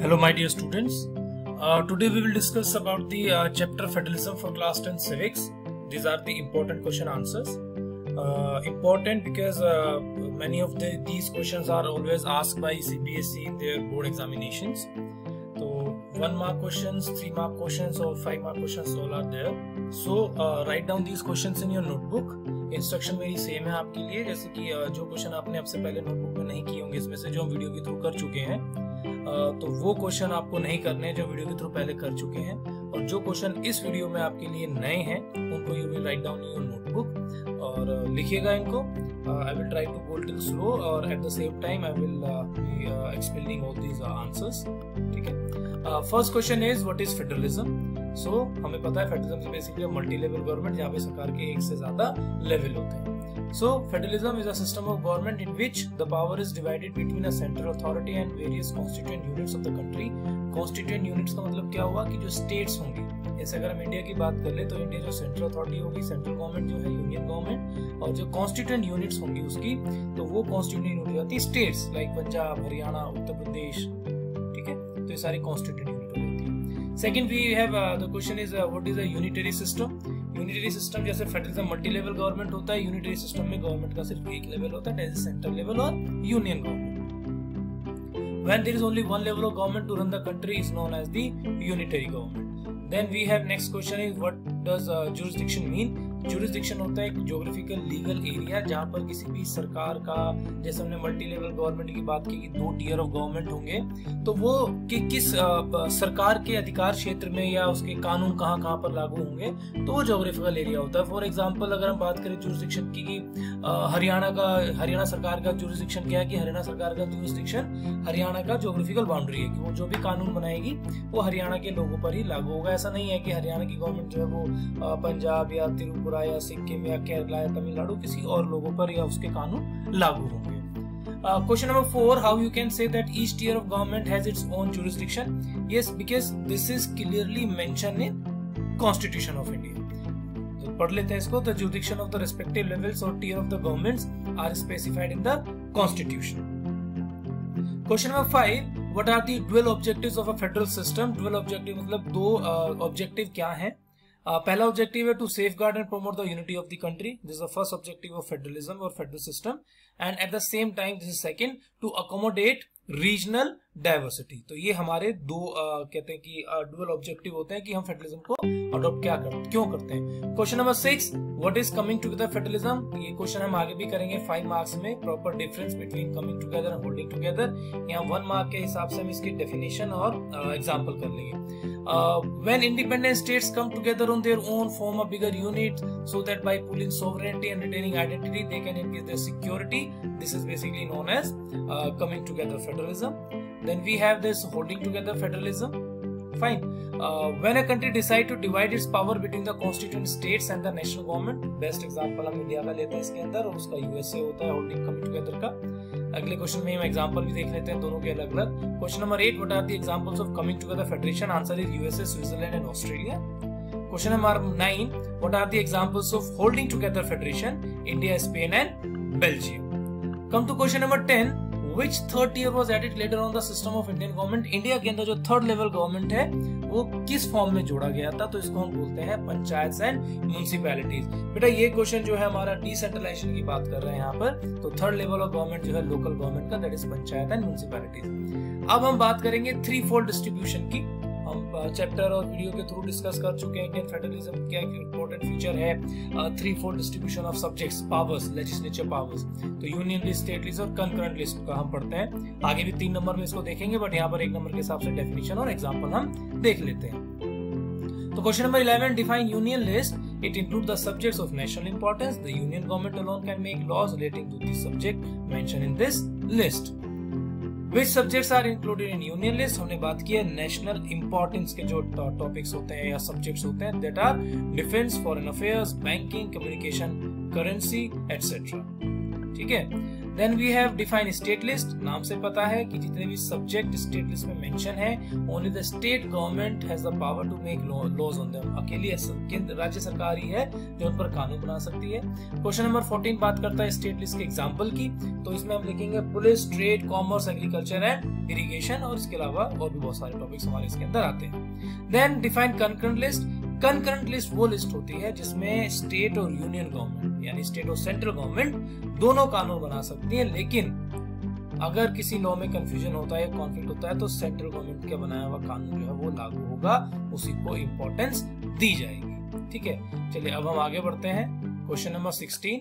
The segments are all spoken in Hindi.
Hello my dear students. Today we will discuss about the chapter Federalism for class 10 civics. These are the important question answers. Important because many of these questions are always asked by CBSE in their board examinations. So 1 mark questions, 3 mark questions or 5 mark questions all are there. So write down these questions in your notebook. Instruction मेरी सेम है आपके लिए, जैसे कि जो क्वेश्चन आपने अब से पहले नोटबुक में नहीं किए होंगे, इसमें से जो हम वीडियो के थ्रू कर चुके हैं, तो वो क्वेश्चन आपको नहीं करने हैं जो वीडियो के थ्रू पहले कर चुके हैं, और जो क्वेश्चन इस वीडियो में आपके लिए नए हैं उनको you will write down in your notebook और लिखिएगा इनको. I will try to go little slow और at the same time I will be explaining all these answers. ठीक है. First question is what is federalism. So हमें पता है federalism basically multi level government, जहाँ पे सरकार के एक से ज्यादा लेवल होते हैं. So federalism is a system of government in which the power is divided between a central authority and various constituent units of the country. Constituent units का मतलब क्या हुआ कि जो states होंगी, जैसे अगर हम इंडिया की बात कर ले तो इंडिया जो सेंट्रल अथॉरिटी होगी, सेंट्रल गवर्नमेंट जो है यूनियन गवर्नमेंट, और जो कॉन्स्टिट्यूएंट यूनिट्स होंगी उसकी, तो वो कॉन्स्टिट्यूएंट यूनिट होती है स्टेट्स लाइक पंजाब, हरियाणा, उत्तर प्रदेश. ठीक है. तो ये सारी कॉन्स्टिट्यूएंट यूनिट हो जाती है. Second we have the question is what is a unitary system. Unitary system जैसे फेडरलिज्म मल्टी लेवल गवर्नमेंट होता है, यूनिटरी सिस्टम में गवर्नमेंट का सिर्फ एक लेवल होता है, दैट इज सेंट्रल लेवल और union government. When there is only one level of government to run the country is known as the unitary government. Then we have next question is what does jurisdiction mean. Jurisdiction होता है एक ज्योग्राफिकल लीगल एरिया जहाँ पर किसी भी सरकार का, जैसे हमने मल्टी लेवल गवर्नमेंट की बात की कि 2 टियर ऑफ गवर्नमेंट होंगे, तो वो कि किस सरकार के अधिकार क्षेत्र में या उसके कानून कहाँ कहाँ पर लागू होंगे, तो वो ज्योग्राफिकल एरिया होता है. फॉर एग्जांपल अगर हम बात करें जुरिस्डिक्शन की कि हरियाणा सरकार का जुरिस्डिक्शन क्या है, कि हरियाणा सरकार का जुरिस्डिक्शन हरियाणा का ज्योग्राफिकल बाउंड्री है, कि वो जो भी कानून बनाएगी वो हरियाणा के लोगों पर ही लागू होगा. ऐसा नहीं है कि हरियाणा की गवर्नमेंट जो है वो पंजाब या त्रिपुरा या सिक्किम या केरला या तमिलनाडु किसी और लोगों पर या उसके कानून लागू होंगे. Question number 4, how you can say that each tier of government has its own jurisdiction. Yes, because this is clearly mentioned in Constitution of India. तो पढ़ लेते हैं इसको. The jurisdiction of the respective levels or tier of the governments are specified in the Constitution. Question number 5, what are the dual objectives of a federal system. Dual objective मतलब दो objective क्या हैं. पहला ऑब्जेक्टिव है to safeguard and promote the unity of the country. This is the first objective of federalism और federal system. And at the same time this is second to accommodate regional diversity. तो ये हमारे दो कहते हैं कि डुअल ऑब्जेक्टिव होते हैं कि हम फेडरलिज्म को अडॉप्ट क्यों करते हैं. Question number 6, what is coming together federalism. ये क्वेश्चन हम आगे भी करेंगे 5 मार्क्स में. Proper difference between coming together and holding together. यहाँ 1 मार्क के हिसाब से हम इसकी डेफिनेशन और एग्जाम्पल कर लेंगे. When independent states come together on their own, form a bigger unit, so that by pooling sovereignty and retaining identity, they can increase their security. This is basically known as coming together federalism. Then we have this holding together federalism. Fine. When a country decide to divide its power between the constituent states and the national government, best example हम इंडिया का लेते हैं इसके अंदर, और उसका यूएसए होता है होल्डिंग कमिंग टुगेदर का. अगले क्वेश्चन में हम एग्जांपल भी देख लेते हैं दोनों के अलग अलग. Question number 8, what are the examples of coming together federation. Answer is USA, Switzerland and Australia. Question number 9, what are the examples of holding together federation. India, Spain and Belgium. Come to question number 10, which third tier was added later on the system of Indian government. India के अंदर जो थर्ड लेवल गवर्नमेंट है वो किस फॉर्म में जोड़ा गया था, तो इसको हम बोलते हैं पंचायत एंड म्युनिसिपैलिटीज. बेटा ये क्वेश्चन जो है हमारा डिसेंट्रलाइजेशन की बात कर रहे हैं यहाँ पर, तो थर्ड लेवल ऑफ गवर्नमेंट जो है लोकल गवर्नमेंट का, that is panchayat and municipalities. अब हम बात करेंगे 3-fold डिस्ट्रीब्यूशन की. हम चैप्टर और वीडियो के थ्रू डिस्कस कर चुके हैं इंडियन फेडरलिज्म क्या इंपॉर्टेंट फीचर है. 3-fold distribution of subjects, powers, legislature powers. तो यूनियन लिस्ट, स्टेट लिस्ट और कंकरेंट लिस्ट का हम पढ़ते हैं. आगे भी 3 नंबर में इसको देखेंगे, बट यहाँ पर 1 नंबर के हिसाब से डेफिनेशन और एग्जांपल हम देख लेते हैं. तो question number 11, define union list. It includes the subjects of national importance. The union government alone can make laws relating to the subject mentioned in this list. Which subjects are included in union list. हमने बात की है नेशनल इंपॉर्टेंस के जो टॉपिक्स होते हैं या सब्जेक्ट्स होते हैं, that are defense, foreign affairs, banking, communication, currency, etc. ठीक है. Then we have define state list. नाम से पता है कि जितने भी सब्जेक्ट स्टेट लिस्ट में मेंशन है, only the state government has the power to make laws on them. अकेली केंद्र राज्य सरकार ही है जो उन पर कानून बना सकती है। क्वेश्चन नंबर 14 बात करता है स्टेट लिस्ट के एग्जांपल की, तो इसमें हम लिखेंगे police, trade, commerce, agriculture and irrigation, और इसके अलावा और भी बहुत सारे टॉपिक्स हमारे इसके अंदर आते हैं। Then define concurrent list. Concurrent list वो लिस्ट होती है जिसमें स्टेट और यूनियन गवर्नमेंट यानी स्टेट और सेंट्रल गवर्नमेंट दोनों कानून बना सकती है, लेकिन अगर किसी लॉ में कंफ्यूजन होता है, कॉन्फ्लिक्ट होता है, तो सेंट्रल गवर्नमेंट का बनाया हुआ कानून जो है वो लागू होगा, उसी को इंपॉर्टेंस दी जाएगी। ठीक है, चलिए अब हम आगे बढ़ते हैं। Question number 16।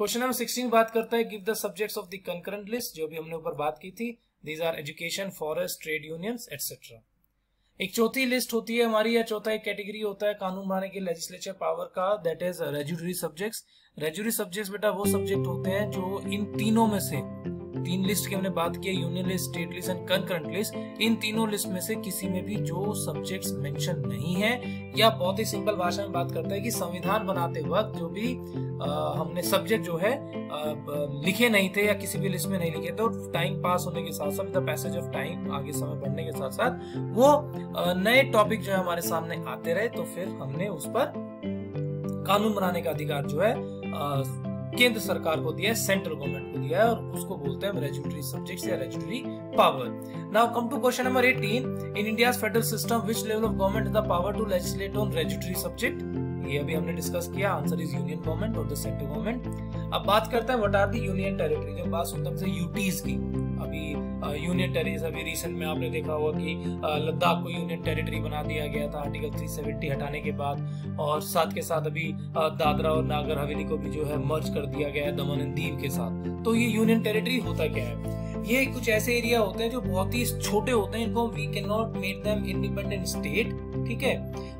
क्वेश्चन नंबर 16 बात करता है give the subjects of the concurrent list, जो भी हमने ऊपर बात की थी। These are education, forest, trade unions etcetera. एक चौथी लिस्ट होती है हमारी, या चौथा एक कैटेगरी होता है कानून बनाने के लेजिस्लेचर पावर का, दैट इज रेजुडरी सब्जेक्ट्स। रेजुडरी सब्जेक्ट्स बेटा वो सब्जेक्ट होते हैं जो इन तीनों में से, तीन लिस्ट की हमने बात की, union list, state list and concurrent list, इन तीनों लिस्ट में से किसी में भी जो सब्जेक्ट्स मेंशन नहीं है, या बहुत ही सिंपल भाषा में बात करता है कि संविधान बनाते वक्त जो भी हमने सब्जेक्ट जो है लिखे नहीं थे या किसी भी लिस्ट में नहीं लिखे थे, और टाइम पास होने के साथ साथ, द पैसेज ऑफ टाइम, आगे समय बढ़ने के साथ साथ वो नए टॉपिक जो है हमारे सामने आते रहे, तो फिर हमने उस पर कानून बनाने का अधिकार जो है केंद्र सरकार को दिया है, सेंट्रल गवर्नमेंट को दिया है, और उसको बोलते हैं रेजुडरी सब्जेक्ट्स या residuary power. Now come to question number 18। In India's federal system which level of government is the power to legislate on residuary subject? ये अभी हमने डिस्कस किया, आंसर इज यूनियन गवर्नमेंट और द सेंट्रल गवर्नमेंट। अब बात करते हैं what are the union territory. जब बात सुनते हैं यूटीज की, अभी यूनियन टेरिटरीज, अभी रिसेंट में आपने देखा होगा कि लद्दाख को यूनियन टेरिटरी बना दिया गया था आर्टिकल 370 हटाने के बाद, और साथ के साथ अभी दादरा और नागर हवेली को भी जो है मर्ज कर दिया गया है दमन एंड दीव के साथ। तो ये यूनियन टेरिटरी होता क्या है? ये कुछ ऐसे एरिया होते हैं जो बहुत ही छोटे होते हैं, इनको we can not make them independent state, ठीक है,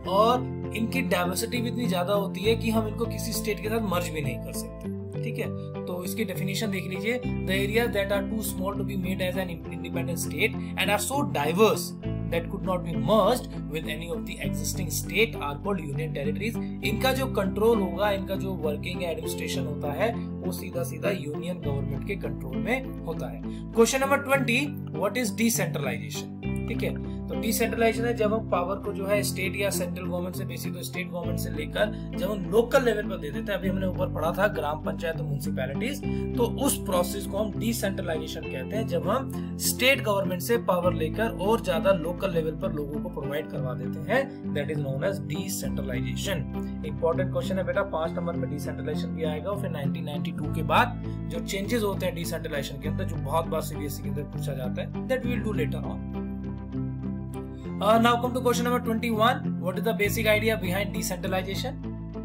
और इनकी डाइवर्सिटी भी इतनी ज्यादा होती है कि हम इनको किसी स्टेट के साथ मर्ज भी नहीं कर सकते। ठीक है, तो इसकी डेफिनेशन देख लीजिए, the area that are too small to be made as an independent state and are so diverse that could not be merged with any of the existing state are called union territories। इनका जो कंट्रोल होगा, इनका जो वर्किंग एडमिनिस्ट्रेशन होता है, वो सीधा सीधा यूनियन गवर्नमेंट के कंट्रोल में होता है। Question number 20, what is decentralisation? ठीक है, तो डिसेंट्रलाइजेशन है जब हम पावर को जो है स्टेट या सेंट्रल गवर्नमेंट से, बेसिक तो स्टेट गवर्नमेंट से लेकर जब हम लोकल लेवल पर दे देते हैं, अभी हमने ऊपर पढ़ा था ग्राम पंचायत और म्युनिसिपैलिटीज, तो उस प्रोसेस को हम डिसेंट्रलाइजेशन कहते हैं, जब हम स्टेट गवर्नमेंट से पावर लेकर और ज्यादा लोकल लेवल पर लोगों को प्रोवाइड करवा देते हैं, that is known as decentralisation. Important question है बेटा, 5 नंबर में डिसेंट्रलाइजेशन भी आएगा, और फिर 1992 के बाद जो चेंजेस होते हैं डिसेंट्रलाइजेशन के अंदर, जो बहुत बार सीबीएसई के अंदर पूछा जाता है, that we will do later on. Now come to question number 21. What is the basic idea behind decentralization?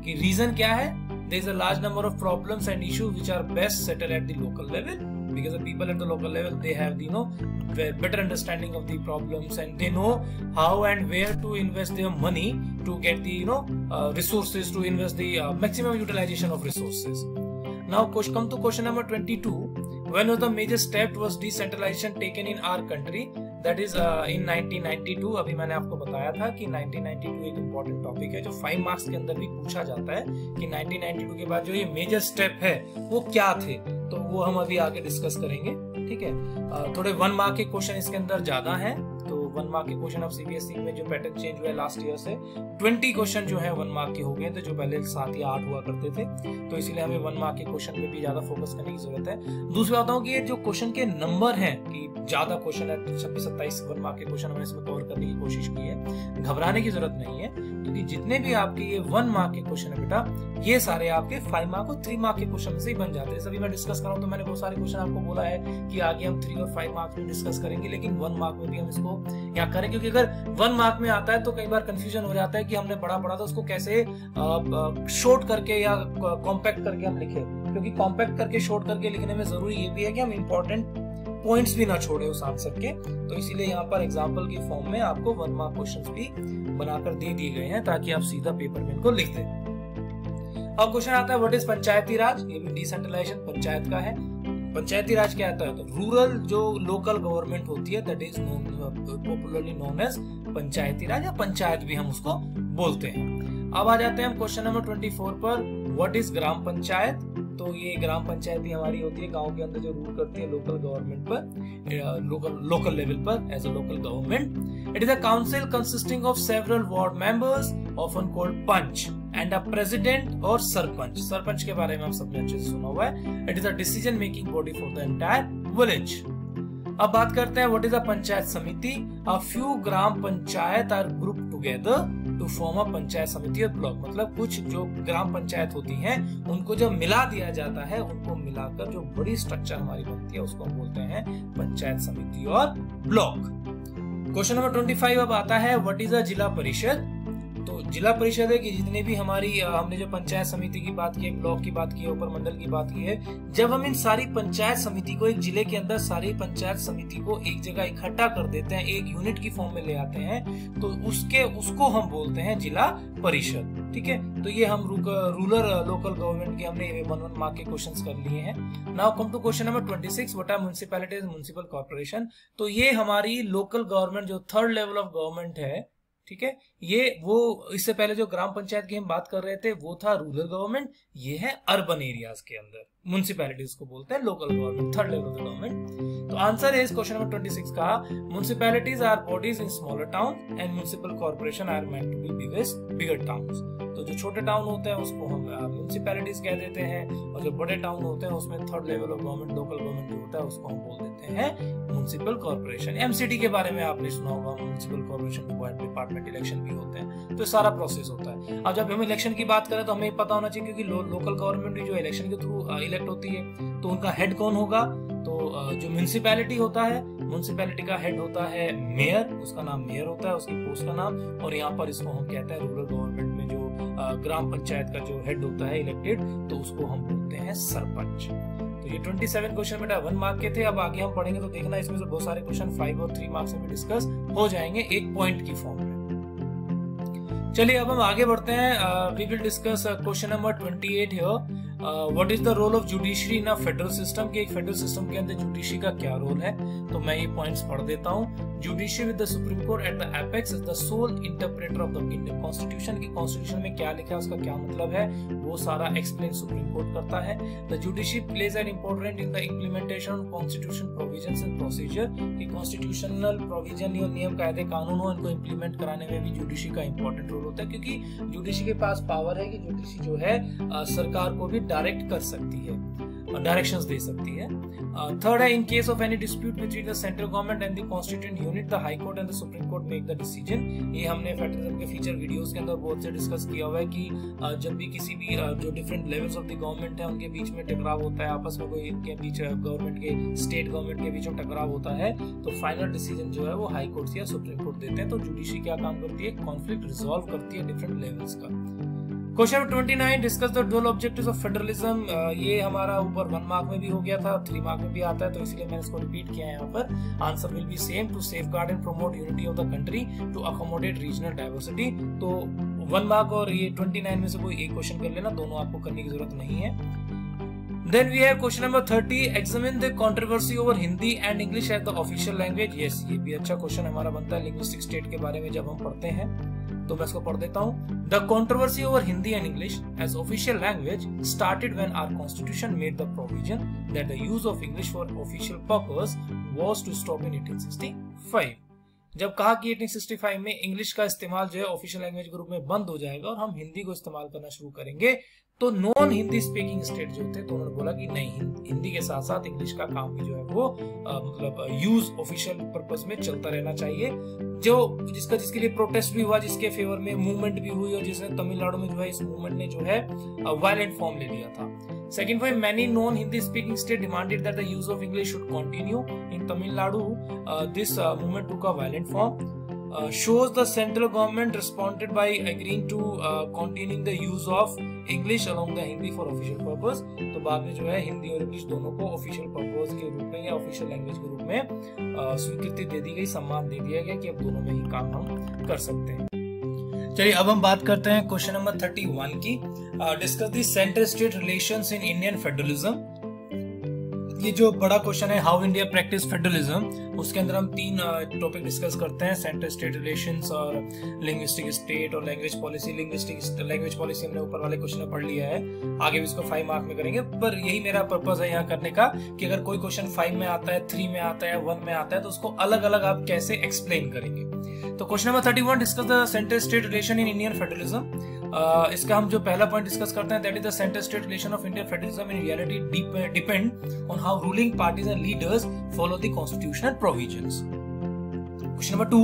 कि reason क्या है? There is a large number of problems and issues which are best settled at the local level, because the people at the local level, they have the better understanding of the problems, and they know how and where to invest their money to get the resources, to invest the maximum utilization of resources. Now come to question number 22. When was the major step was decentralization taken in our country? That is in 1992। अभी मैंने आपको बताया था कि 1992 एक इम्पोर्टेंट टॉपिक है जो 5 मार्क्स के अंदर भी पूछा जाता है कि 1992 के बाद जो ये मेजर स्टेप है वो क्या थे, तो वो हम अभी आगे डिस्कस करेंगे। ठीक है, थोड़े 1 मार्क के क्वेश्चन इसके अंदर ज्यादा हैं, तो 1 मार्क के क्वेश्चन अब सीबीएसई में जो पैटर्न चेंज हुआ है लास्ट ईयर से, 20 क्वेश्चन जो है 1 मार्क के हो गए थे, जो पहले 7 या 8 हुआ करते थे, तो इसीलिए हमें 1 मार्क के क्वेश्चन पे भी ज्यादा फोकस करने की जरूरत है। दूसरी बात कि ये जो क्वेश्चन के नंबर हैं कि ज्यादा क्वेश्चन है, 26-27 1 मार्क के क्वेश्चन हमने इसमें कवर करने की कोशिश की है, घबराने की जरूरत नहीं है, क्योंकि जितने भी आपके ये 1 मार्क के क्वेश्चन है बेटा, ये सारे आपके 5 मार्क और 3 मार्क के क्वेश्चन से ही बन जाते हैं। सभी मैं डिस्कस कर रहा हूँ, तो मैंने बहुत सारे क्वेश्चन आपको बोला है कि आगे हम 3 और 5 मार्क्स में डिस्कस करेंगे, लेकिन 1 मार्क में भी हम इसको यहाँ करें, क्योंकि अगर 1 मार्क में आता है तो कई बार कंफ्यूजन हो जाता है कि हमने पढ़ा था उसको कैसे शॉर्ट करके या कॉम्पैक्ट करके हम लिखे, क्योंकि कॉम्पैक्ट करके शॉर्ट करके लिखने में जरूरी ये भी है कि हम इंपॉर्टेंट पॉइंट्स भी ना छोड़े उस आंसर के, तो इसीलिए यहाँ पर एग्जाम्पल की फॉर्म में आपको 1 मार्क क्वेश्चंस भी बनाकर दे दिए गए हैं ताकि आप सीधा पेपर में इनको लिख दें। अब क्वेश्चन आता है व्हाट इज पंचायती राज? ये भी डिसेंट्रलाइजेशन पंचायत का है। पंचायती राज क्या आता है? तो रूरल जो लोकल गवर्नमेंट होती है, that is popularly known as Panchayati Raj, या पंचायत भी हम उसको बोलते हैं। अब आ जाते हैं हम क्वेश्चन नंबर 24 पर, व्हाट इज ग्राम पंचायत? तो ये ग्राम पंचायत भी हमारी होती है, गांव के अंदर जो रूल करती है लोकल गवर्नमेंट पर, लोकल लेवल पर as a local government. It is a council consisting of several ward members often called panch and a president और सरपंच। सरपंच के बारे में आप सबने अच्छे से सुना हुआ है। It is a decision making body for the entire village. अब बात करते हैं what is a panchayat samiti. A few gram panchayat are group together to form a panchayat samiti और ब्लॉक। मतलब कुछ जो ग्राम पंचायत होती हैं उनको जब मिला दिया जाता है, उनको मिलाकर जो बड़ी स्ट्रक्चर हमारी बनती है उसको हम बोलते हैं पंचायत समिति और ब्लॉक। क्वेश्चन नंबर 25 अब आता है व्हाट इज अ जिला परिषद। तो जिला परिषद है कि जितने भी हमारी हमने जो पंचायत समिति की बात की है, ब्लॉक की बात की है, ऊपर मंडल की बात की है, जब हम इन सारी पंचायत समिति को एक जिले के अंदर सारी पंचायत समिति को एक जगह इकट्ठा कर देते हैं, एक यूनिट की फॉर्म में ले आते हैं, तो उसको हम बोलते हैं जिला परिषद। ठीक है, तो ये हम रूरल लोकल गवर्नमेंट के हमने 1 मार्क के क्वेश्चंस कर लिए हैं। Now come to question number 26 what are municipalities municipal corporation. तो ये हमारी लोकल गवर्नमेंट जो थर्ड लेवल ऑफ गवर्नमेंट है, ठीक है, ये वो इससे पहले जो ग्राम पंचायत की हम बात कर रहे थे वो था रूरल गवर्नमेंट, ये है अर्बन एरियाज के अंदर म्युनिसिपैलिटीज को बोलते हैं local government, third level of government. तो आंसर इज क्वेश्चन नंबर 26 का municipalities are bodies in smaller town and municipal corporation are meant to be bigger towns. तो जो छोटे टाउन होते हैं उसको हम म्युनिसिपैलिटीज कह देते हैं, और जो बड़े टाउन होते हैं उसमें third level of government local government जो होता है उसको हम बोल देते हैं म्युनिसिपल कॉर्पोरेशन। एमसीडी के बारे में आपने सुना होगा, म्युनिसिपल कॉर्पोरेशन डिपार्टमेंट इलेक्शन भी होते हैं, तो सारा प्रोसेस होता है। अब जब हम इलेक्शन की बात करें तो हमें पता होना चाहिए क्योंकि लोकल गवर्नमेंट जो इलेक्शन के थ्रू इलेक्ट होती है, तो उनका हेड कौन होगा। तो जो म्युनिसिपैलिटी होता है, म्युनिसिपैलिटी का हेड होता है मेयर, उसका नाम मेयर होता है, उसकी पोस्ट का नाम, और यहाँ पर इसको हम कहते हैं रूरल गवर्नमेंट में जो ग्राम पंचायत का जो हेड होता है इलेक्टेड, तो उसको हम बोलते हैं सरपंच। तो ये 27 क्वेश्चन बेटा 1 मार्क के थे। अब आगे हम पढ़ेंगे तो देखना इसमें से बहुत सारे क्वेश्चन 5 और 3 मार्क्स में डिस्कस हो जाएंगे एक पॉइंट की फॉर्म में। चलिए अब हम आगे बढ़ते हैं। We will discuss question number 28 here. What is the role of judiciary in a federal system. कि एक फेडरल सिस्टम के अंदर जुडिशरी का क्या रोल है, तो मैं ये पॉइंट्स पढ़ देता हूँ। Judiciary with the supreme court at the apex is the sole interpreter of the Indian constitution. की कॉन्स्टिट्यूशन में क्या लिखा है, उसका क्या मतलब है, वो सारा एक्सप्लेन सुप्रीम कोर्ट करता है। The judiciary plays an important in the implementation of constitution provisions and procedure. की कॉन्स्टिट्यूशनल प्रोविजन या नियम कायदे कानून हो, इनको इम्प्लीमेंट कराने में भी जुडिशरी का इंपॉर्टेंट रोल होता है, क्योंकि जुडिशरी के पास पावर है कि जुडिशरी जो है सरकार को भी डायरेक्ट कर सकती है, डायरेक्शंस दे सकती है। थर्ड है in case of any dispute between the central government and the constituent unit, the high court and the supreme court make the decision. ये हमने फेडरलिज्म के फीचर वीडियोस के अंदर बहुत से डिस्कस किया हुआ है कि जब भी किसी भी जो different levels of the government है उनके बीच में टकराव होता है, आपस में कोई इनके बीच गवर्नमेंट के स्टेट गवर्नमेंट के बीच में टकराव होता है, तो फाइनल डिसीजन जो है वो हाई कोर्ट या सुप्रीम कोर्ट देते हैं। तो जुडिशरी क्या काम करती है, कॉन्फ्लिक्ट रिजॉल्व करती है डिफरेंट लेवल्स का। Question 29 discuss the dual objectives of federalism. ये हमारा ऊपर 1 मार्क में भी हो गया था, 3 मार्क में भी आता है, तो इसलिए मैंने इसको रिपीट किया है यहाँ पर। Answer will be same, to safeguard and promote unity of the country, to accommodate regional diversity. तो 1 मार्क और ये 29 में से कोई एक क्वेश्चन कर लेना, दोनों आपको करने की जरूरत नहीं है। Then we have question number 30. Examine the controversy over Hindi and English as the official language. Yes, ये भी अच्छा क्वेश्चन हमारा बनता है लिंग्विस्टिक स्टेट के बारे में जब हम पढ़ते हैं, तो मैं इसको पढ़ देता हूँ। The controversy over Hindi and English as official language started when our constitution made the provision that the use of English for official purpose was to stop in 1865. जब कहा कि 1865 में इंग्लिश का इस्तेमाल जो है ऑफिशियल लैंग्वेज के रूप में बंद हो जाएगा और हम हिंदी को इस्तेमाल करना शुरू करेंगे, तो नॉन हिंदी स्पीकिंग स्टेट जो थे तो उन्होंने बोला कि नहीं, हिंदी के साथ साथ इंग्लिश का काम भी जो है वो मतलब यूज ऑफिशियल पर्पस में चलता रहना चाहिए। जो जिसके लिए प्रोटेस्ट भी हुआ, जिसके फेवर में मूवमेंट भी हुई, और जिसने तमिलनाडु में जो है इस मूवमेंट ने जो है वायलेंट फॉर्म ले लिया था। Second point, many non-Hindi speaking states demanded that the use of English should continue. In Tamil Nadu, this movement took a violent form. Shows the central government responded by agreeing to continuing the use of English along the Hindi for official purpose. तो बाद में जो है हिंदी और इंग्लिश दोनों को ऑफिशियल पर्पस के रूप में या ऑफिशियल लैंग्वेज के रूप में स्वीकृति दे दी गई, सम्मान दे दिया गया कि अब दोनों में ही काम हम कर सकते हैं। चलिए अब हम बात करते हैं क्वेश्चन नंबर 31 की। Discuss the centre state relations in Indian federalism. ये जो बड़ा क्वेश्चन है हाउ इंडिया प्रैक्टिस फेडरलिज्म, उसके अंदर हम 3 टॉपिक डिस्कस करते हैं, सेंटर स्टेट रिलेशंस और लिंग्विस्टिक स्टेट और लैंग्वेज पॉलिसी। लैंग्वेज पॉलिसी हमने ऊपर वाले क्वेश्चन में पढ़ लिया है, आगे भी इसको 5 मार्क में करेंगे, पर यही मेरा पर्पस है यहाँ करने का कि अगर कोई क्वेश्चन 5 में आता है, 3 में आता है, 1 में आता है, तो उसको अलग अलग आप कैसे एक्सप्लेन करेंगे। तो question number 31, discuss the centre state relation in Indian federalism. इसका हम जो पहला पॉइंट डिस्कस करते हैं, that is the centre state relation of Indian federalism in reality depend on how ruling parties and leaders follow the constitutional provisions. Question number 2,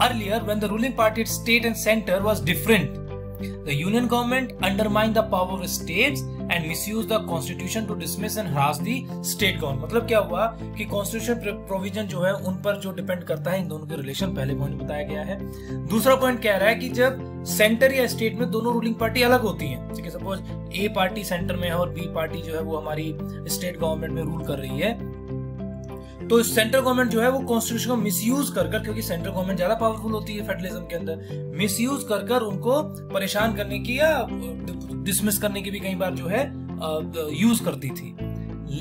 earlier when the ruling party at state and center was different, the union government undermined the power of states and misused the constitution to dismiss and harass the state government। मतलब क्या हुआ कि कॉन्स्टिट्यूशन प्रोविजन जो है उन पर जो डिपेंड करता है इन दोनों के रिलेशन, पहले पॉइंट बताया गया है। दूसरा पॉइंट कह रहा है कि जब सेंटर या स्टेट में दोनों रूलिंग पार्टी अलग होती हैं, ठीक है, सपोज ए पार्टी सेंटर में है और बी पार्टी जो है वो हमारी स्टेट गवर्नमेंट में रूल कर रही है, तो सेंट्रल गवर्नमेंट जो है वो कॉन्स्टिट्यूशन को मिसयूज कर, क्योंकि सेंट्रल गवर्नमेंट ज्यादा पावरफुल होती है फेडरलिज्म के अंदर, मिसयूज कर उनको परेशान करने की या डिसमिस करने की भी कई बार जो है यूज करती थी।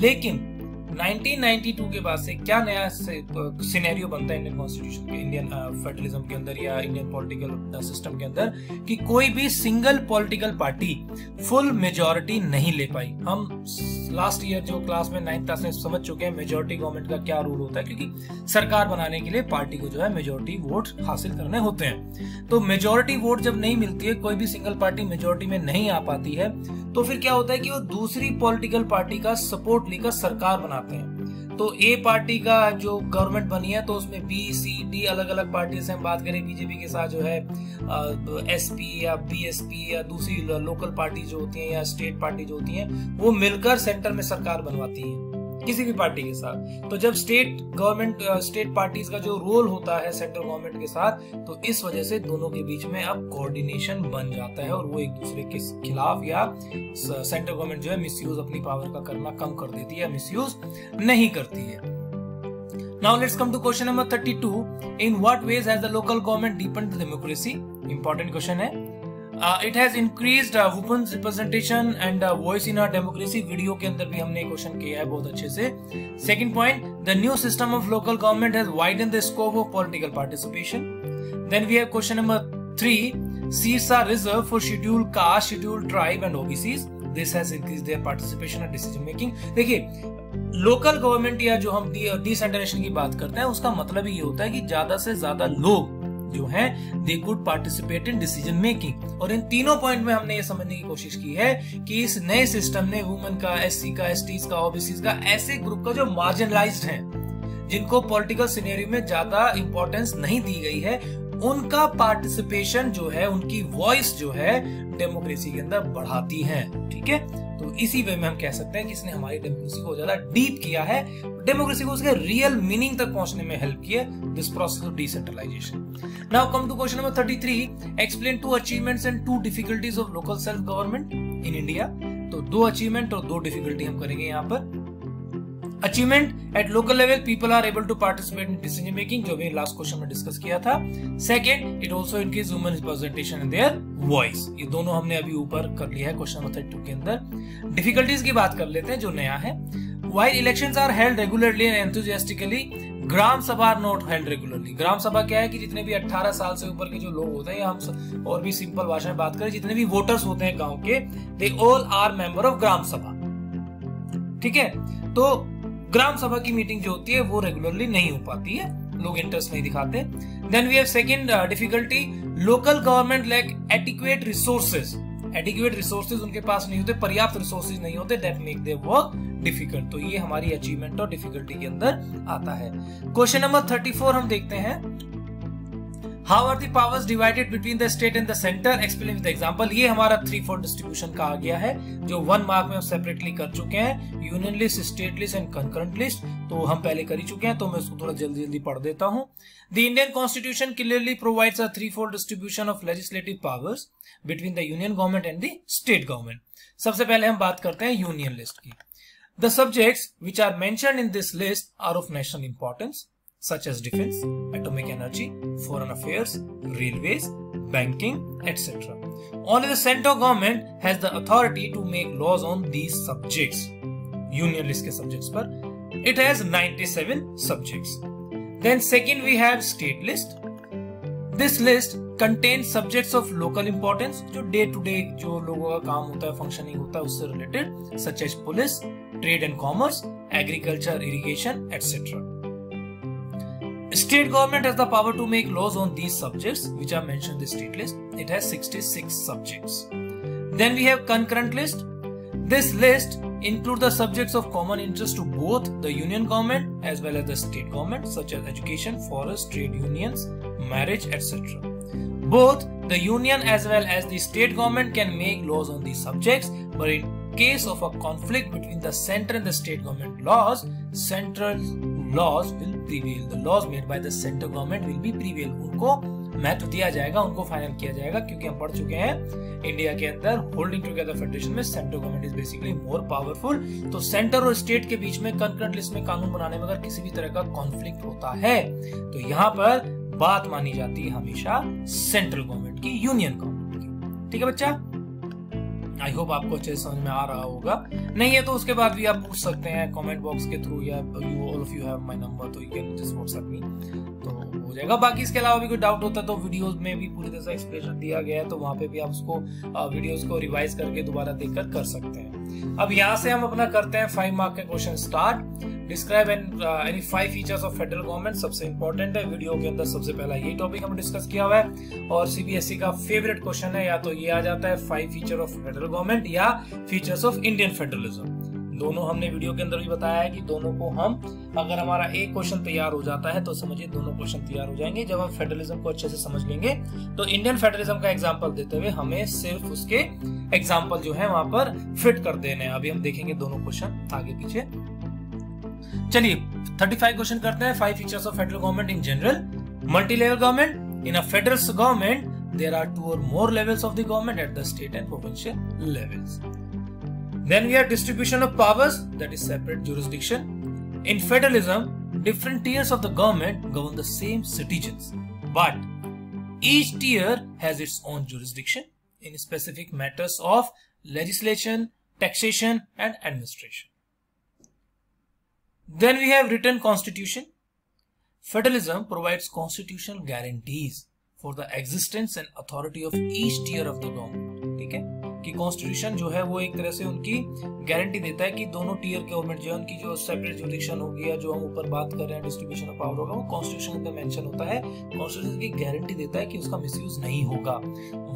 लेकिन 1992 के बाद से क्या नया सिनेरियो बनता है इंडियन कॉन्स्टिट्यूशन के, इंडियन फेडरलिज्म के अंदर या इंडियन पॉलिटिकल सिस्टम के अंदर, कि कोई भी single political party full majority नहीं ले पाई। हम लास्ट ईयर जो क्लास में 9th क्लास में समझ चुके हैं मेजॉरिटी गवर्नमेंट का क्या रूल होता है, क्योंकि सरकार बनाने के लिए पार्टी को जो है मेजॉरिटी वोट हासिल करने होते हैं। तो मेजॉरिटी वोट जब नहीं मिलती है, कोई भी सिंगल पार्टी मेजॉरिटी में नहीं आ पाती है, तो फिर क्या होता है कि वो दूसरी पॉलिटिकल पार्टी का सपोर्ट लेकर सरकार बनाते हैं। तो ए पार्टी का जो गवर्नमेंट बनी है तो उसमें बी सी डी अलग अलग पार्टी से हम बात करें, बीजेपी के साथ जो है एसपी या बीएसपी या दूसरी लोकल पार्टी जो होती है या स्टेट पार्टी जो होती है, वो मिलकर सेंटर में सरकार बनवाती है किसी भी पार्टी के साथ। तो जब स्टेट पार्टीज का जो रोल होता है सेंट्रल गवर्नमेंट के साथ, तो इस वजह से दोनों के बीच में अब कोऑर्डिनेशन बन जाता है और वो एक दूसरे के खिलाफ या सेंट्रल गवर्नमेंट जो है मिसयूज अपनी पावर का करना कम कर देती है, मिसयूज नहीं करती है। Now let's come to question number 32. In what ways has the local government deepened the democracy? Important question है। It has increased women's representation and voice in our democracy। Video के अंदर भी हमने क्वेश्चन किया है बहुत अच्छे से। Second point, the new system of local government has widened the scope of political participation। Then we have question number 3, seats are reserved for scheduled caste, scheduled tribe and OBCs। This has increased their participation and decision making। देखिए, लोकल गवर्नमेंट या जो हम डिसेंट्रलाइजेशन की बात करते हैं, उसका मतलब ये होता है कि ज्यादा से ज्यादा लोग जो हैं they could participate in decision making. और इन तीनों पॉइंट में हमने ये समझने की कोशिश की है कि इस नए सिस्टम ने वुमेन का, एससी का, एसटीज का, ओबीसी का, ऐसे ग्रुप का जो मार्जिनलाइज्ड हैं, जिनको पॉलिटिकल सिनेरियो में ज्यादा इंपॉर्टेंस नहीं दी गई है, उनका पार्टिसिपेशन जो है, उनकी वॉइस जो है डेमोक्रेसी के अंदर बढ़ाती है। ठीक है, तो इसी वे में हम कह सकते हैं कि इसने हमारी डेमोक्रेसी को ज्यादा डीप किया है, डेमोक्रेसी को उसके रियल मीनिंग तक पहुंचने में हेल्प किया, this process of decentralisation. Now come to question number 33, explain 2 achievements and 2 difficulties of local self government in India. तो 2 अचीवमेंट और 2 डिफिकल्टी हम करेंगे यहाँ पर। Achievement at local level, people are able to participate in decision making, जो भी लास्ट क्वेश्चन में डिस्कस किया था। Second, it also increase women representation in their voice. ये दोनों हमने अभी ऊपर कर लिया है क्वेश्चन नंबर 32 के अंदर। डिफिकल्टीज की बात कर लेते हैं जो नया है। While elections are held regularly and enthusiastically, gram sabha are not held regularly. Gram sabha क्या है कि जितने भी 18 साल से ऊपर के जो लोग होते हैं, या हम और भी सिंपल भाषा में बात करें, जितने भी वोटर्स होते हैं गांव के, they all are member of gram sabha. ठीक है, तो ग्राम सभा की मीटिंग जो होती है वो रेगुलरली नहीं हो पाती है, लोग इंटरेस्ट नहीं दिखाते। Then we have second difficulty, local government lack adequate resources. Adequate resources उनके पास नहीं होते, पर्याप्त रिसोर्सेज नहीं होते, that make their work difficult. तो ये हमारी अचीवमेंट और डिफिकल्टी के अंदर आता है। क्वेश्चन नंबर 34 हम देखते हैं, how are the powers divided between the state and the centre, explain with example. ये हमारा 3/4 डिस्ट्रीब्यूशन का आ गया है, जो 1 मार्क में हम सेपरेटली कर चुके हैं, union list, state list and concurrent list. तो हम पहले कर ही चुके हैं, तो मैं इसको थोड़ा जल्दी जल्दी पढ़ देता हूं। The Indian constitution clearly provides a 3/4 distribution of legislative powers between the union government and the state government. सबसे पहले हम बात करते हैं यूनियन लिस्ट की। The subjects which are mentioned in this list are of national importance, such as defense, atomic energy, foreign affairs, railways, banking, etc. Only the central government has the authority to make laws on these subjects. Union list के subjects पर It has 97 subjects. Then second we have state list. This list contains subjects of local importance, जो डे टू डे जो लोगों का काम होता है, फंक्शनिंग होता है, उससे related, such as police, trade and commerce, agriculture, irrigation, etc. State government has the power to make laws on these subjects, which are mentioned in the state list. It has 66 subjects. Then we have concurrent list. This list includes the subjects of common interest to both the union government as well as the state government, such as education, forest, trade unions, marriage, etc. Both the union as well as the state government can make laws on these subjects, but in case of a conflict between the center and the state government laws, central laws will prevail. The laws made by the central government will be prevail. उनको महत्व दिया जाएगा, उनको फाइनल किया जाएगा, क्योंकि हम पढ़ चुके हैं इंडिया के अंदर होल्डिंग टुगेदर फेडरेशन में central government is basically more powerful. तो सेंटर और स्टेट के बीच में कंकरेंट लिस्ट में कानून बनाने में अगर किसी भी तरह का कॉन्फ्लिक्ट होता है तो यहाँ पर बात मानी जाती है हमेशा सेंट्रल गवर्नमेंट की, यूनियन गवर्नमेंट की. ठीक है बच्चा, आई होप आपको अच्छे से समझ में आ रहा होगा. नहीं है तो उसके बाद भी आप पूछ सकते हैं कमेंट बॉक्स के थ्रू, या all of you have my number, तो you can just WhatsApp me, तो हो जाएगा. बाकी इसके अलावा भी कोई डाउट होता है तो वीडियोस में भी पूरी तरह से एक्सप्लेनेशन दिया गया है, तो वहां पे भी आप उसको वीडियोस को रिवाइज करके दोबारा देखकर कर सकते हैं. अब यहाँ से हम अपना करते हैं 5 मार्क के question start. Describe any 5 features of federal government. सबसे इंपॉर्टेंट है, वीडियो के अंदर सबसे पहला यही टॉपिक हमने डिस्कस किया हुआ है और सीबीएसई का फेवरेट क्वेश्चन है. या तो ये आ जाता है 5 फीचर ऑफ फेडरल गवर्नमेंट या फीचर्स ऑफ इंडियन फेडरलिज्म. दोनों हमने वीडियो के अंदर भी बताया है कि दोनों को हम, अगर हमारा एक क्वेश्चन तैयार हो जाता है तो समझिए दोनों क्वेश्चन तैयार हो जाएंगे. जब हम फेडरलिज्म को अच्छे से समझ लेंगे तो इंडियन फेडरलिज्म का एग्जांपल देते हुए हमें सिर्फ उसके एग्जांपल जो है वहां पर फिट कर देने हैं. अभी हम देखेंगे दोनों क्वेश्चन आगे पीछे. चलिए 35 क्वेश्चन करते हैं. 5 features of federal government in general. Multi level government. In a federal government there are 2 or more levels of the government at the state and provincial levels. Then we have distribution of powers, that is separate jurisdiction. In federalism, different tiers of the government govern the same citizens, but each tier has its own jurisdiction in specific matters of legislation, taxation and administration. Then we have written constitution. Federalism provides constitutional guarantees for the existence and authority of each tier of the government. ठीक है कि कॉन्स्टिट्यूशन जो है वो एक तरह से उनकी गारंटी देता है कि दोनों टीयर गवर्नमेंट जो है उनकी जो सेपरेट जुरिडिक्शन होगी या जो हम ऊपर बात कर रहे हैं डिस्ट्रीब्यूशन ऑफ पावर होगा वो कॉन्स्टिट्यूशन के अंदर मेंशन होता है. कॉन्स्टिट्यूशन की गारंटी देता है कि उसका मिसयूज नहीं होगा.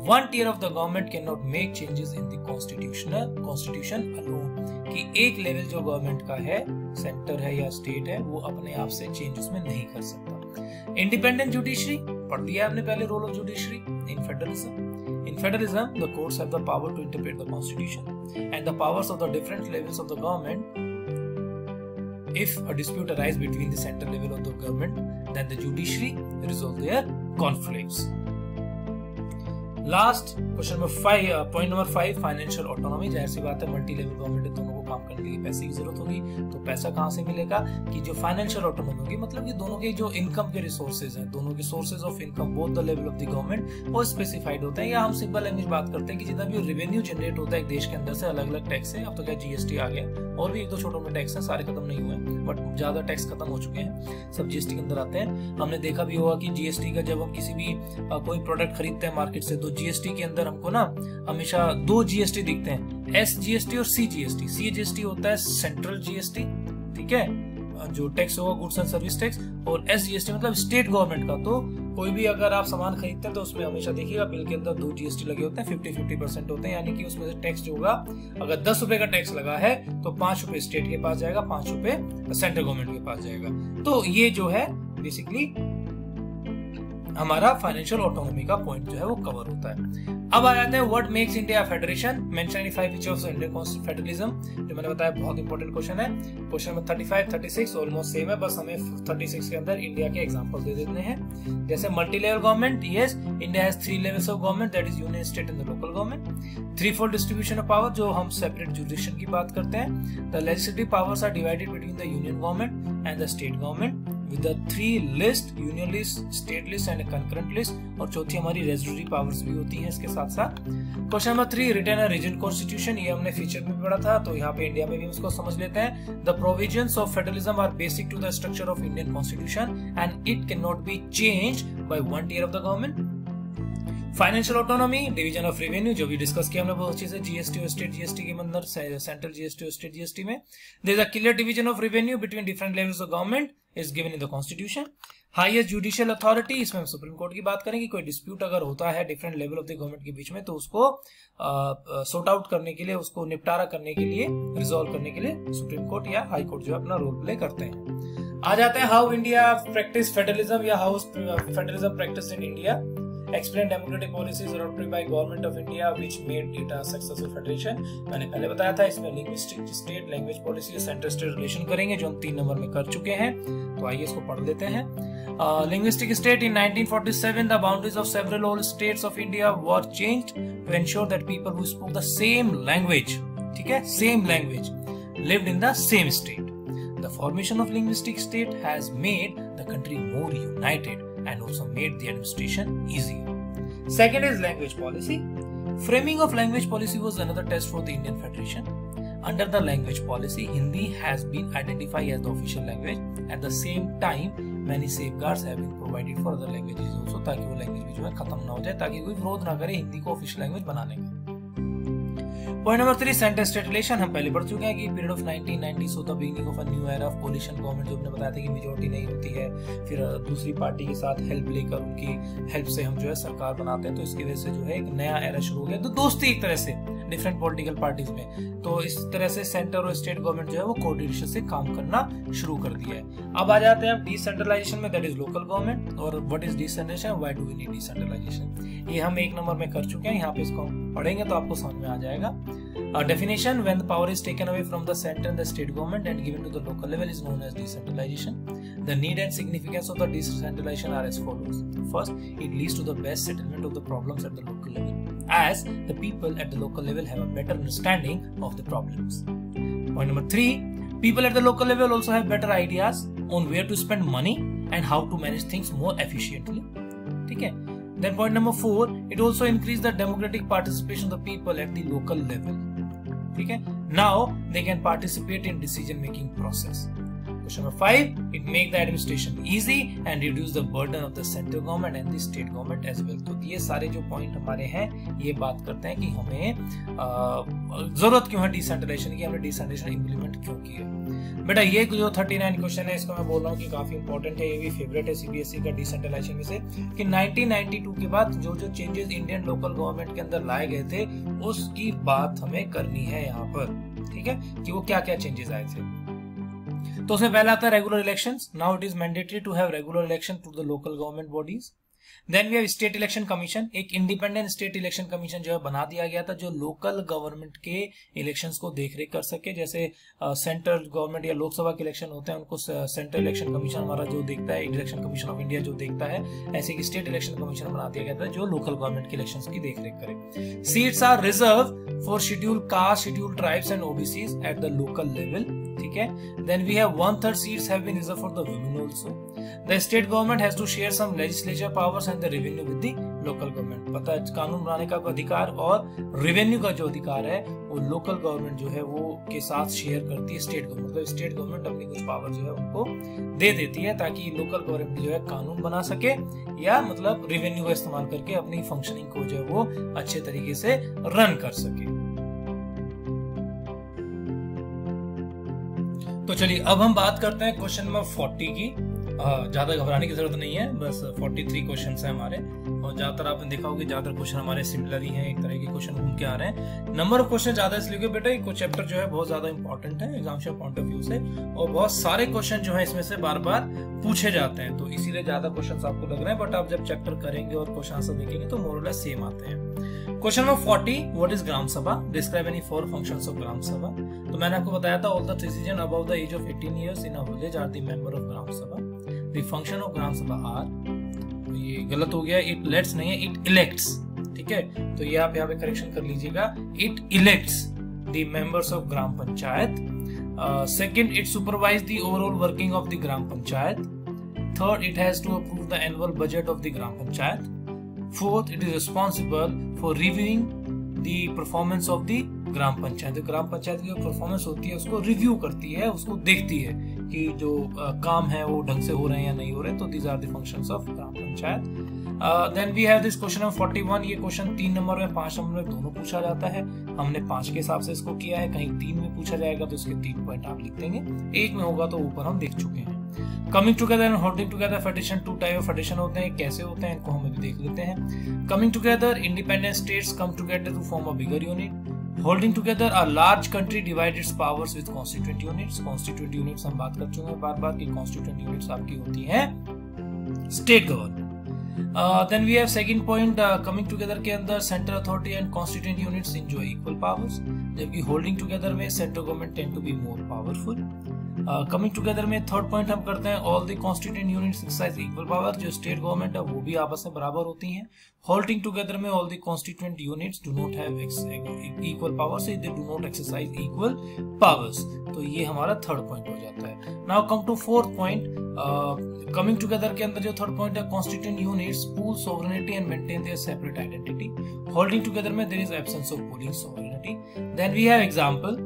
One tier of the government can not make changes in the constitution alone, कि एक लेवल जो गवर्नमेंट का है, सेंटर है या स्टेट है, वो अपने आप से चेंज उसमें नहीं कर सकता. इंडिपेंडेंट जुडिशरी पढ़ दिया आपने पहले, role of judiciary in federalism. In federalism, the courts have the power to interpret the constitution and the powers of the different levels of the government. If a dispute arises between the central level of the government, then the judiciary resolve their conflicts. Last question number 5, point number 5, financial autonomy. जाहिर सी बात है मल्टी लेवल गवर्नमेंट है, दोनों को काम करने के लिए पैसे की जरूरत होगी. तो पैसा कहाँ से मिलेगा कि जो फाइनेंशियल ऑटोनॉमी होगी, मतलब कि दोनों के जो इनकम के रिसोर्सेज हैं, दोनों के sources of income both the level of the government वो स्पेसिफाइड होते हैं. या हम सिंपल लैंग्वेज बात करते हैं कि जितना भी रेवेन्यू जनरेट होता है एक देश के अंदर से, अलग अलग टैक्स है. अब तो क्या जीएसटी आ गया और भी 1-2 छोटे मोटे टैक्स हैं, सारे खत्म नहीं हुए हैं बट ज्यादा टैक्स खत्म हो चुके हैं, सब जीएसटी के अंदर आते हैं. हमने देखा भी होगा कि जीएसटी का जब हम किसी भी कोई प्रोडक्ट खरीदते हैं मार्केट से तो जीएसटी के अंदर हमको ना हमेशा 2 जीएसटी दिखते हैं, एस जीएसटी और सी जीएसटी. सी जीएसटी होता है सेंट्रल जीएसटी, ठीक है, जो टैक्स होगा गुड्स एंड सर्विस टैक्स, और एस जीएसटी मतलब स्टेट गवर्नमेंट का. तो कोई भी अगर आप सामान खरीदते हैं तो उसमें हमेशा देखिएगा बिल के अंदर 2 जीएसटी लगे होते हैं, 50-50% होते हैं. यानी कि उसमें से टैक्स जो होगा, अगर 10 रुपए का टैक्स लगा है तो 5 रुपए स्टेट के पास जाएगा, 5 रुपए सेंट्रल गवर्नमेंट के पास जाएगा. तो ये जो है बेसिकली हमारा फाइनेंशियल ऑटोनॉमी का पॉइंट जो है वो कवर होता है. अब आ जाते हैं what makes India federation. Mention any 5 features of Indian federalism, जो मैंने बताया बहुत इंपॉर्टेंट क्वेश्चन है. क्वेश्चन नंबर 35, 36 ऑलमोस्ट सेम है, बस हमें 36 के अंदर इंडिया के एग्जांपल दे देते हैं. जैसे multi level government, yes India has 3 levels of government, that is union, state and the local government. 3-4 distribution of power, जो हम सेपरेट जुरिडिक्शन की बात करते हैं. The legislative powers are divided between the union government and the state government. with the 3 list, union list, state list and concurrent list, और चौथी हमारी रेजिडरी पावर्स भी होती है इसके साथ साथ। Question number 3, written a rigid constitution, ये हमने फीचर में पढ़ा था, तो यहाँ पे इंडिया में भी उसको समझ लेते हैं। The provisions of federalism are basic to the structure of Indian constitution and it can not be changed by one tier of the government. Financial autonomy, division of revenue, जो भी डिस्कस किया हमने बहुत अच्छे से, जीएसटी और स्टेट जीएसटी के अंदर, सेंट्रल जीएसटी और स्टेट जीएसटी में। There is a clear division of revenue between different levels of government is given in the constitution. Highest judicial authority, इसमें हम सुप्रीम कोर्ट की बात करेंगे। कोई डिस्प्यूट अगर होता है different level of the government के बीच में, तो उसको सॉर्ट आउट करने के लिए, उसको निपटारा करने के लिए, रिजॉल्व करने के लिए सुप्रीम कोर्ट या हाई कोर्ट जो अपना रोल प्ले करते हैं। आ जाते हैं हाउ इंडिया प्रैक्टिस फेडरलिज्म या how federalism practice in India. Explain democratic policies adopted by government of India which made it a successful federation। मैंने पहले बताया था, इसमें linguistic state, language policy, centre state relation करेंगे, जो हम 3 नंबर में कर चुके हैं, तो आइए इसको पढ़ लेते हैं। Linguistic state, in 1947 the boundaries of several old states of India were changed to ensure that people who spoke the same language, ठीक है, same language, lived in the same state। The formation of linguistic state has made the country more united and also made the administration easier। Second is language policy। Framing of language policy was another test for the Indian Federation। Under the language policy, Hindi has been identified as the official language। At the same time, many safeguards have been provided for other languages also, ताकि वो लैंग्वेज भी जो है खत्म ना हो जाए, ताकि कोई विरोध ना करे हिंदी को ऑफिशियल लैंग्वेज बनाने का। Point number 3, centre state relation, हम पहले पढ़ चुके हैं कि period of 1990 so the beginning of a new era of coalition government, जो हमने बताया था कि मेजोरिटी नहीं होती है, फिर दूसरी पार्टी के साथ हेल्प लेकर उनकी हेल्प से हम जो है सरकार बनाते हैं, तो इसकी वजह से जो है एक नया एरा शुरू हो गया। तो दोस्ती एक तरह से डिफरेंट पॉलिटिकल पार्टीज में, तो इस तरह से सेंटर और स्टेट गवर्नमेंट जो है वो कोऑर्डिनेशन से काम करना शुरू कर दिया है। अब आ जाते हैं डिसेंट्रलाइजेशन में, दैट इज लोकल गवर्नमेंट। और what is decentralisation, why do we need decentralisation, ये हम 1 नंबर में कर चुके हैं, यहाँ पे इसको हम पढ़ेंगे तो आपको समझ में आ जाएगा। Definition, when the power is taken away from the center and the state government and given to the local level is known as decentralization। The need and significance of the decentralization are as follows। First, it leads to the best settlement of the problems at the local level, as the people at the local level have a better understanding of the problems। Point number 3, people at the local level also have better ideas on where to spend money and how to manage things more efficiently, ठीक है। Then point number 4, it also increase the democratic participation of the people at the local level, ठीक है। Now they can participate in decision making process। Question number 5, it make the administration easy and reduce the burden of the central government and the state government as well। तो ये सारे जो पॉइंट हमारे हैं, ये बात करते हैं कि हमें जरूरत क्यों है डिसेंट्रलाइजेशन की, हमने डिसेंट्रलाइजेशन इंप्लीमेंट क्यों की है। बेटा ये जो 39 क्वेश्चन है, इसको मैं बोल रहा हूँ कि काफी इंपॉर्टेंट है, ये भी फेवरेट है सीबीएसई का डिसेंट्रलाइजेशन में से, कि 1992 के बाद जो जो चेंजेस इंडियन लोकल गवर्नमेंट के अंदर लाए गए थे, उसकी बात हमें करनी है यहाँ पर, ठीक है, कि वो क्या क्या चेंजेस आए थे। तो उसमें पहला आता है regular elections. Now it is mandatory to have regular election to the local government bodies. Then we have state election commission, एक इंडिपेंडेंट स्टेट इलेक्शन कमीशन जो है बना दिया गया था, जो लोकल गवर्नमेंट के इलेक्शंस को देखरेख कर सके। जैसे सेंट्रल गवर्नमेंट या लोकसभा के इलेक्शन होते हैं, उनको सेंट्रल इलेक्शन कमीशन हमारा जो देखता है, इलेक्शन कमीशन ऑफ इंडिया जो देखता है, ऐसे की स्टेट इलेक्शन कमीशन बना दिया गया था जो लोकल गवर्नमेंट के इलेक्शंस की देखरेख करे। Seats are reserve for schedule caste, schedule tribes and OBCs at the local level, ठीक है। Then we have 1/3 seats have been reserve for the women also. The state government has to share some legislature powers and the revenue with the local government। पता है, कानून बनाने का अधिकार और रेवेन्यू का जो अधिकार है वो लोकल गवर्नमेंट जो है वो के साथ शेयर करती है स्टेट गवर्नमेंट। मतलब स्टेट गवर्नमेंट अपनी कुछ पावर जो है उनको दे देती है, ताकि लोकल गवर्नमेंट जो है कानून बना सके या मतलब रेवेन्यू का इस्तेमाल करके अपनी फंक्शनिंग को जो है वो अच्छे तरीके से रन कर सके। तो चलिए अब हम बात करते हैं क्वेश्चन नंबर 40 की। ज्यादा घबराने की जरूरत नहीं है, बस 43 क्वेश्चंस हैं हमारे, और ज्यादातर आपने देखा होगा ज्यादातर क्वेश्चन हमारे सिमिलर ही हैं, एक तरह के क्वेश्चन घूम के आ रहे हैं। नंबर ऑफ क्वेश्चन ज्यादा इसलिए कि बेटा ये चैप्टर जो है बहुत ज्यादा इंपॉर्टेंट है एग्जामिनेशन पॉइंट ऑफ व्यू से, और बहुत सारे क्वेश्चन जो है इसमें से बार बार पूछे जाते हैं, तो इसीलिए ज्यादा क्वेश्चन आपको लग रहे हैं, बट आप जब चैप्टर करेंगे और क्वेश्चन आंसर देखेंगे तो मोर और लेस सेम आते हैं। Question number 40, what is gram sabha, describe any 4 functions of gram sabha. तो मैंने आपको बताया था all the citizen above the age of 18 years in a village are the member of gram sabha. The function of gram sabha are, ये गलत हो गया, इट लेट्स नहीं है, इट इलेक्ट्स, ठीक है, तो ये आप यहाँ पे करेक्शन कर लीजिएगा, it elects the members of gram panchayat. Second, it supervise the overall working of the gram panchayat. Third, it has to approve the annual budget of the Gram Panchayat. Fourth, it is responsible for reviewing the performance of the ग्राम पंचायत. ग्राम पंचायत की जो परफॉर्मेंस होती है उसको रिव्यू करती है, उसको देखती है कि जो काम है वो ढंग से हो रहे हैं या नहीं हो रहे. तो these are the functions of gram panchayat. Then we have this question number 41. ये क्वेश्चन 3 नंबर में 5 नंबर में दोनों पूछा जाता है. हमने 5 के हिसाब से इसको किया है. कहीं 3 में पूछा जाएगा तो इसके 3 पॉइंट आप लिख देंगे. 1 में होगा तो ऊपर हम देख चुके हैं. Coming together and holding together federation, 2 type of federation होते हैं. कैसे होते हैं इनको हम अभी देख लेते हैं. Coming together, independent states come together to form a bigger unit. Holding together, a large country divide its powers with constituent units. Constituent units हम बात कर चुके हैं बार बार कि कॉन्स्टिट्यूएंट यूनिट्स आपकी होती हैं state government. Then we have second point, coming together के अंदर central authority and constituent units enjoy equal powers, जबकि होल्डिंग टुगेदर में central government tend to be more powerful. Coming together में थर्ड पॉइंट हम करते हैं, all the constituent units exercise equal power. जो स्टेट गवर्नमेंट है वो भी आपस में बराबर होती हैं. होल्डिंग टुगेदर में all the constituent units do not have equal power, so they do not exercise equal powers. तो ये हमारा थर्ड पॉइंट हो जाता है. Now come to fourth point. Coming together के अंदर जो थर्ड पॉइंट है, constituent units pool sovereignty and maintain their separate identity. Holding together में there is absence of pooling sovereignty. Then we have example,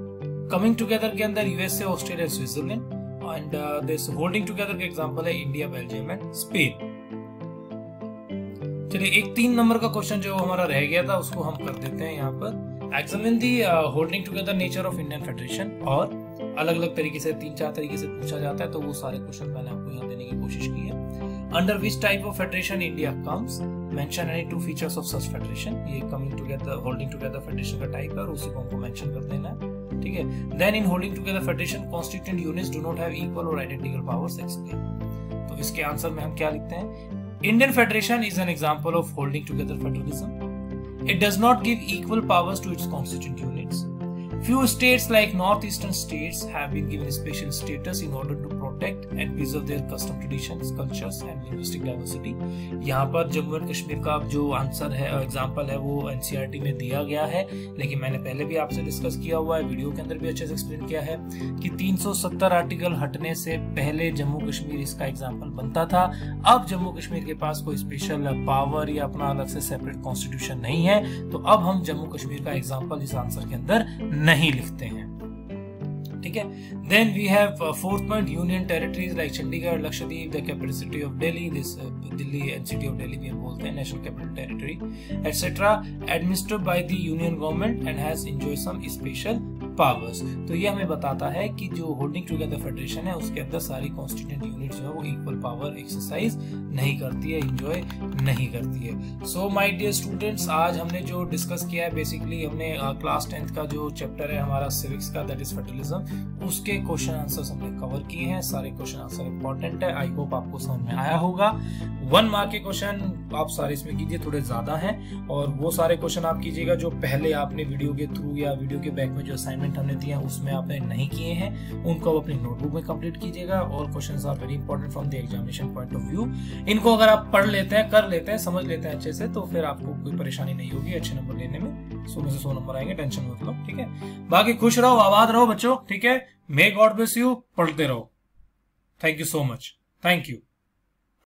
coming together के अंदर USA, Australia, Switzerland. And this holding together का एग्जांपल है इंडिया, बेल्जियम एंड स्पेन. चलिए एक 3 नंबर का क्वेश्चन जो हमारा रह गया था उसको हम कर देते हैं यहाँ पर. Examine the holding together nature of Indian federation. और अलग अलग तरीके से 3-4 तरीके से पूछा जाता है, तो वो सारे क्वेश्चन मैंने आपको यहाँ देने की कोशिश की है. Under which type of federation India comes, mention any 2 features of such federation. ये coming together holding together federation का टाइप है और उसी को हमको मेंशन कर देना है. ठीक है. Then in holding together federation constituent units do not have equal और आइडेंटिकल पावर्स. एक्सप्लेन. तो इसके आंसर में हम क्या लिखते हैं, Indian federation is an example of holding together federalism. It does not give equal powers to its constituent units. Few states like northeastern states have been given special status in order to protect and preserve their custom traditions, cultures and linguistic diversity. यहाँ पर जम्मू एंड कश्मीर का जो आंसर है, एग्जांपल है, वो एनसीईआरटी में दिया गया है. लेकिन मैंने पहले भी आपसे डिस्कस किया हुआ है, वीडियो के अंदर भी अच्छे से एक्सप्लेन किया है कि 370 आर्टिकल हटने से पहले जम्मू कश्मीर इसका एग्जाम्पल बनता था. अब जम्मू कश्मीर के पास कोई स्पेशल पावर या अपना अलग से सेपरेट कॉन्स्टिट्यूशन नहीं है, तो अब हम जम्मू कश्मीर का एग्जाम्पल इस आंसर के अंदर नहीं लिखते हैं. ठीक है. Then we have fourth point, union territories like Chandigarh, Lakshadweep, the capital city of Delhi, this Delhi and city of Delhi भी हम बोलते हैं, national capital territory etcetera, administered by the union government and has enjoy some special powers. तो ये हमें बताता है कि जो होल्डिंग टुगेदर फेडरेशन है उसके अंदर सारी कॉन्स्टिट्यूएंट यूनिट जो है वो इक्वल पावर एक्सरसाइज नहीं करती है, एंजॉय नहीं करती है. सो माय डियर स्टूडेंट्स, आज हमने जो डिस्कस किया है, बेसिकली हमने क्लास 10th का जो चैप्टर है हमारा सिविक्स का, दैट इज फेडरलिज्म, उसके क्वेश्चन आंसर्स हमने कवर किए हैं. सारे क्वेश्चन आंसर इंपॉर्टेंट है. आई होप आपको समझ में आया होगा. 1 मार्क के क्वेश्चन आप सारे इसमें कीजिए, थोड़े ज्यादा हैं, और वो सारे क्वेश्चन आप कीजिएगा जो पहले आपने वीडियो के थ्रू या वीडियो के बैक में जो असाइनमेंट हमने दिया है उसमें आपने नहीं किए हैं, उनको अपनी नोटबुक में कंप्लीट कीजिएगा. और questions are very important from the examination point of view. इनको अगर आप पढ़ लेते हैं, कर लेते हैं, समझ लेते हैं अच्छे से, तो फिर आपको कोई परेशानी नहीं होगी अच्छे नंबर लेने में. 100 में से 100 नंबर आएंगे, टेंशन मत लो. ठीक है. बाकी खुश रहो, आबाद रहो बच्चों. ठीक है. May God bless you. पढ़ते रहो. Thank you so much. Thank you.